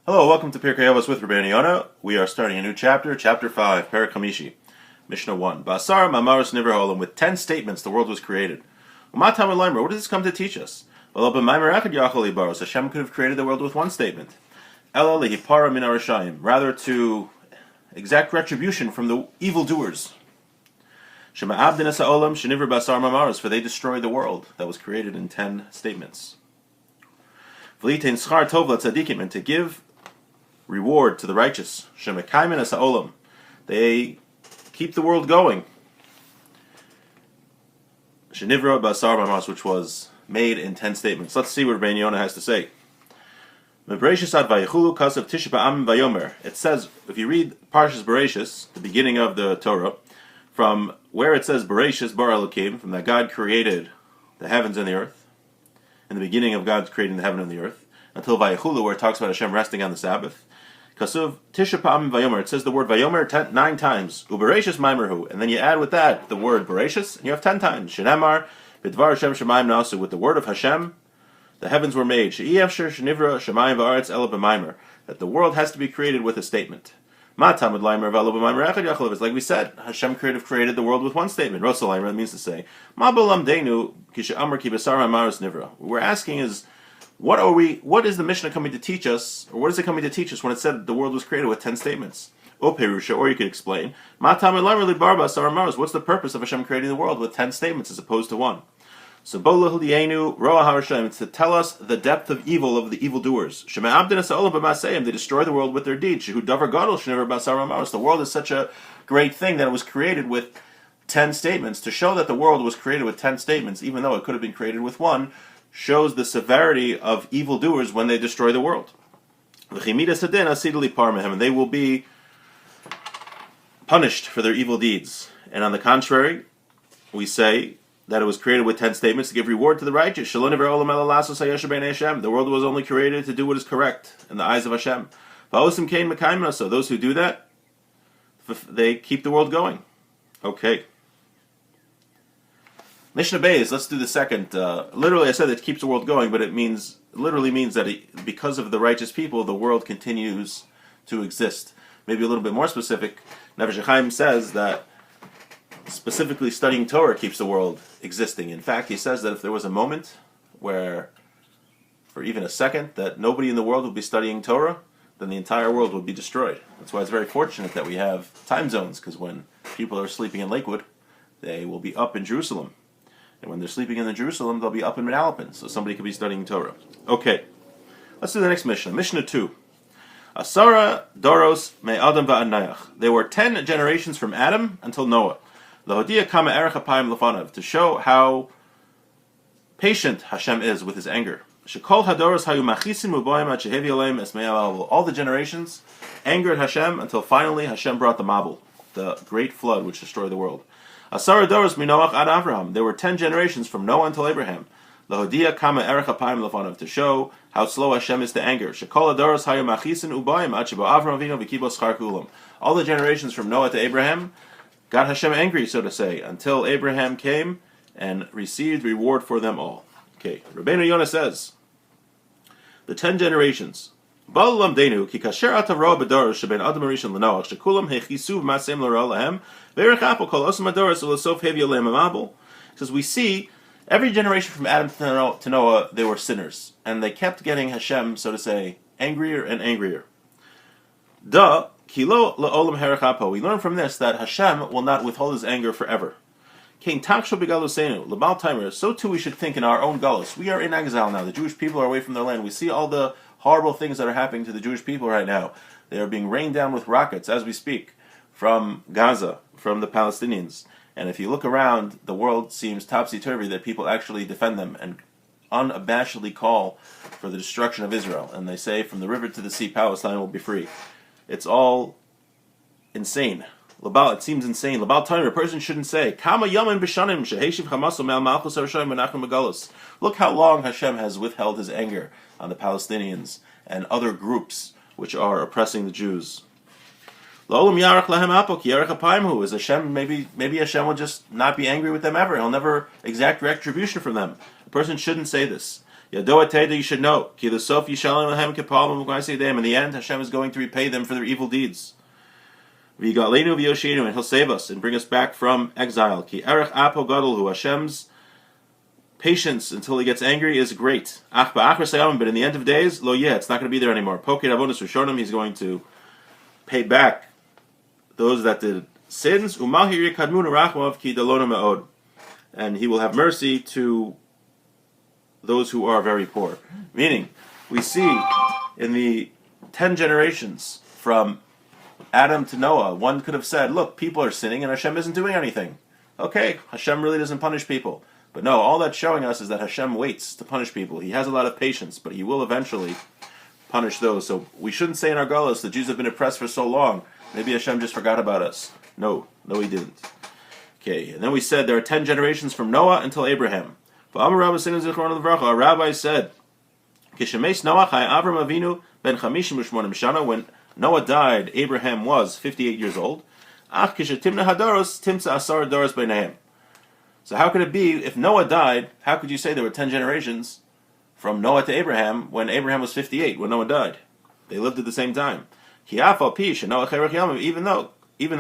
Hello, welcome to Pirkei Avos with Rabeinu Yonah. We are starting a new chapter, chapter 5, Pirkei, Mishnah 1. Basar Mamaros Nivra Olam, with 10 statements the world was created. What does this come to teach us? Hashem could have created the world with one statement. Rather to exact retribution from the evildoers. For they destroyed the world that was created in 10 statements. And to give reward to the righteous. They keep the world going. Which was made in 10 statements. Let's see what Rabeinu Yonah has to say. It says, if you read Parshas Bereshis, the beginning of the Torah, from where it says Bereshis Bar Elokim, from that God created the heavens and the earth, in the beginning of God creating the heaven and the earth, until Vayechulu, where it talks about Hashem resting on the Sabbath. Kasuv Tisha Pa'amim Vayomer. It says the word Vayomer 9 times. Ubereshis Maimerhu, and then you add with that the word Bereshis, and you have 10 times. Shenemar Bidvar Hashem Shemayim Nasu. With the word of Hashem, the heavens were made. She'iyavsher Shenivra Shemayim Va'aretz Ela B'Maimer. That the world has to be created with a statement. Ma Tamid Laimer V'Elo B'Maimer Echad Yachalav. It's like we said, Hashem created the world with one statement. Rosalaimer means to say, Ma B'Lam Deinu Kisha Amar Ki B'Sar Mamaros Nivra. What we're asking is, what is the Mishnah coming to teach us, or what is it coming to teach us when it said the world was created with 10 statements? O Perusha, or you could explain, what's the purpose of Hashem creating the world with 10 statements as opposed to one? So it's to tell us the depth of evil of the evildoers. They destroy the world with their deeds. The world is such a great thing that it was created with 10 statements. To show that the world was created with 10 statements, even though it could have been created with one, shows the severity of evildoers when they destroy the world. And they will be punished for their evil deeds. And on the contrary, we say that it was created with 10 statements to give reward to the righteous. The world was only created to do what is correct in the eyes of Hashem. So those who do that, they keep the world going. Okay. Mishnah Beis, let's do the second. Literally, I said it keeps the world going, but it literally means that because of the righteous people, the world continues to exist. Maybe a little bit more specific, Nefesh HaChaim says that specifically studying Torah keeps the world existing. In fact, he says that if there was a moment where, for even a second, that nobody in the world would be studying Torah, then the entire world would be destroyed. That's why it's very fortunate that we have time zones, because when people are sleeping in Lakewood, they will be up in Jerusalem. And when they're sleeping in Jerusalem, they'll be up in Mid-Alpin, so somebody could be studying Torah. Okay, let's do the next Mishnah. Mishnah 2. Asara Doros Me Adam Va'anayach. There were 10 generations from Adam until Noah. Lahodia Kama Erech Apayim Lefanav, to show how patient Hashem is with his anger. Shekol Hadoros Hayu Machisim Uboyim Ad Shehevi Aleim Esmei Al. All the generations angered Hashem until finally Hashem brought the Mabul, the great flood which destroyed the world. Asara Doros Minoach Ad Avraham. There were 10 generations from Noah until Abraham. Lahodia Kama Erech Apayim Lefanav, to show how slow Hashem is to anger. Shekol Hadoros Hayu Machisim Uboyim Ad Shebo Avram Avinu V'Kibo Schar Kulam. All the generations from Noah to Abraham got Hashem angry, so to say, until Abraham came and received reward for them all. Okay, Rabeinu Yonah says, the 10 generations. Because we see every generation from Adam to Noah, they were sinners, and they kept getting Hashem, so to say, angrier and angrier. We learn from this that Hashem will not withhold his anger forever. So too we should think in our own galus. We are in exile now. The Jewish people are away from their land. We see all the horrible things that are happening to the Jewish people right now. They are being rained down with rockets as we speak from Gaza, from the Palestinians. And if you look around, the world seems topsy-turvy that people actually defend them and unabashedly call for the destruction of Israel. And they say, from the river to the sea, Palestine will be free. It's all insane. It seems insane. A person shouldn't say, look how long Hashem has withheld his anger on the Palestinians and other groups which are oppressing the Jews. Is Hashem, maybe Hashem will just not be angry with them ever. He'll never exact retribution from them. A person shouldn't say this. Yadoa Teda, you should know. Ki l'sof yishalem lahem kepalm u'g'maasei yedayim. In the end, Hashem is going to repay them for their evil deeds. V'yigalenu v'yosheinu, and He'll save us and bring us back from exile. Ki erech apo gadol hu, Hashem's patience until He gets angry is great. Ach ba'achar sayam, but in the end of days, lo yeh, it's not going to be there anymore. Pokei avonos rishonim, He's going to pay back those that did sins. U'mahir yikadmun rachmav ki dalona me'od, and He will have mercy to those who are very poor. Meaning, we see in the 10 generations from Adam to Noah, one could have said, look, people are sinning and Hashem isn't doing anything. Okay, Hashem really doesn't punish people. But no, all that's showing us is that Hashem waits to punish people. He has a lot of patience, but He will eventually punish those. So we shouldn't say in our galus, the Jews have been oppressed for so long, maybe Hashem just forgot about us. No, He didn't. Okay, and then we said there are 10 generations from Noah until Abraham. Our rabbi said, when Noah died, Abraham was 58 years old. So how could it be, if Noah died, how could you say there were 10 generations from Noah to Abraham when Abraham was 58, when Noah died? They lived at the same time. Even though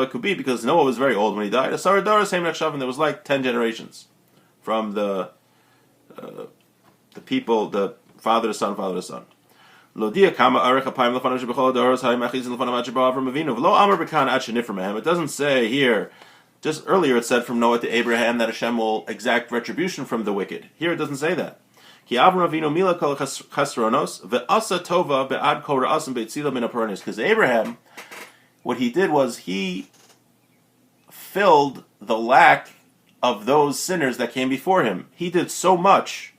it could be because Noah was very old when he died, there was like 10 generations from the people, the father to son, father to son. It doesn't say here, just earlier it said from Noah to Abraham that Hashem will exact retribution from the wicked. Here it doesn't say that. Because Abraham, what he did was he filled the lack of those sinners that came before him. He did so much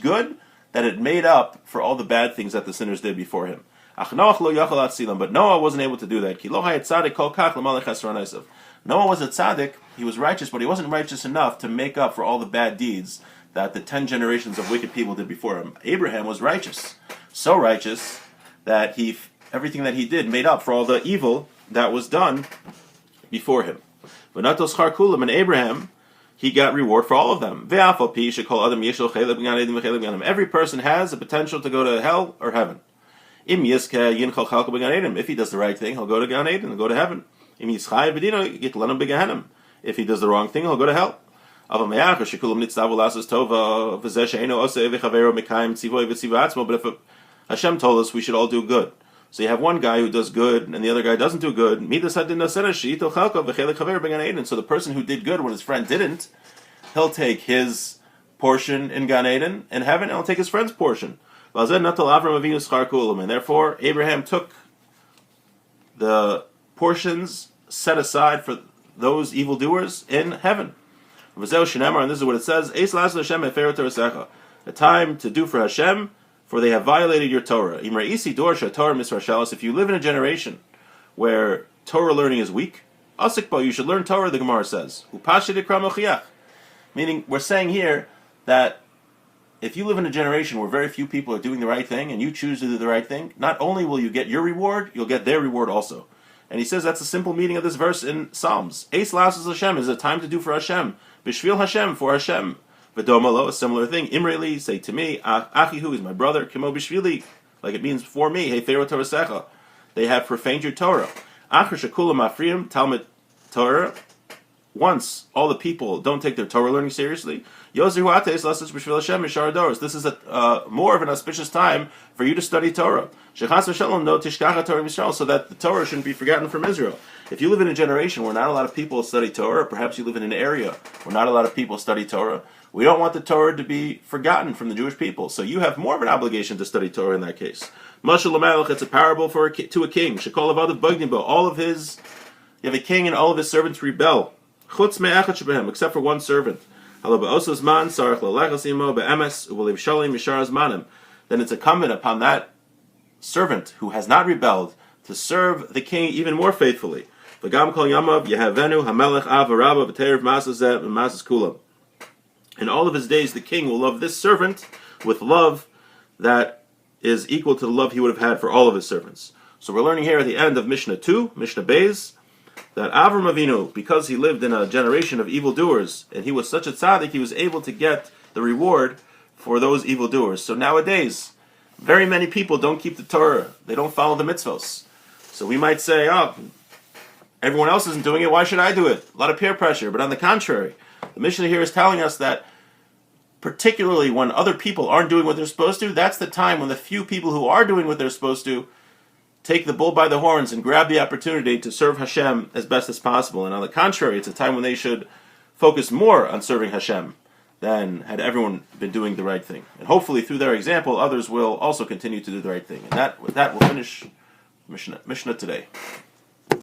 good, that it made up for all the bad things that the sinners did before him. But Noah wasn't able to do that. Noah was a tzaddik, he was righteous, but he wasn't righteous enough to make up for all the bad deeds that the 10 generations of wicked people did before him. Abraham was righteous, so righteous that everything that he did made up for all the evil that was done before him. And Abraham, he got reward for all of them. Every person has a potential to go to hell or heaven. If he does the right thing, he'll go to Gan Eden, he'll go to heaven. If he does the wrong thing, he'll go to hell. But if Hashem told us we should all do good, so you have one guy who does good and the other guy doesn't do good. So the person who did good when his friend didn't, he'll take his portion in Gan Eden in heaven, and he'll take his friend's portion. And therefore, Abraham took the portions set aside for those evildoers in heaven. And this is what it says: a time to do for Hashem, for they have violated your Torah. If you live in a generation where Torah learning is weak, you should learn Torah, the Gemara says. Meaning, we're saying here that if you live in a generation where very few people are doing the right thing, and you choose to do the right thing, not only will you get your reward, you'll get their reward also. And he says that's the simple meaning of this verse in Psalms. Eis lasas Hashem is a time to do for Hashem. Bishvil Hashem, for Hashem. V'domalo, a similar thing. Imreli, say to me, Achihu is my brother. Kimo bishvili, like it means for me. Hey, Pharaoh Torasecha. They have profaned your Torah. Achar shekula mafriim, Talmud Torah. Once all the people don't take their Torah learning seriously, this is more of an auspicious time for you to study Torah. So that the Torah shouldn't be forgotten from Israel. If you live in a generation where not a lot of people study Torah, or perhaps you live in an area where not a lot of people study Torah, we don't want the Torah to be forgotten from the Jewish people. So you have more of an obligation to study Torah in that case. It's a parable to a king. You have a king and all of his servants rebel. Except for one servant. Then it's incumbent upon that servant who has not rebelled to serve the king even more faithfully. And all of his days the king will love this servant with love that is equal to the love he would have had for all of his servants. So we're learning here at the end of Mishnah 2, Mishnah Beis, that Avram Avinu, because he lived in a generation of evildoers, and he was such a tzaddik, he was able to get the reward for those evildoers. So nowadays, very many people don't keep the Torah. They don't follow the mitzvos. So we might say, oh, everyone else isn't doing it, why should I do it? A lot of peer pressure. But on the contrary, the Mishnah here is telling us that particularly when other people aren't doing what they're supposed to, that's the time when the few people who are doing what they're supposed to take the bull by the horns and grab the opportunity to serve Hashem as best as possible. And on the contrary, it's a time when they should focus more on serving Hashem than had everyone been doing the right thing. And hopefully through their example, others will also continue to do the right thing. And with that, we'll finish Mishnah today.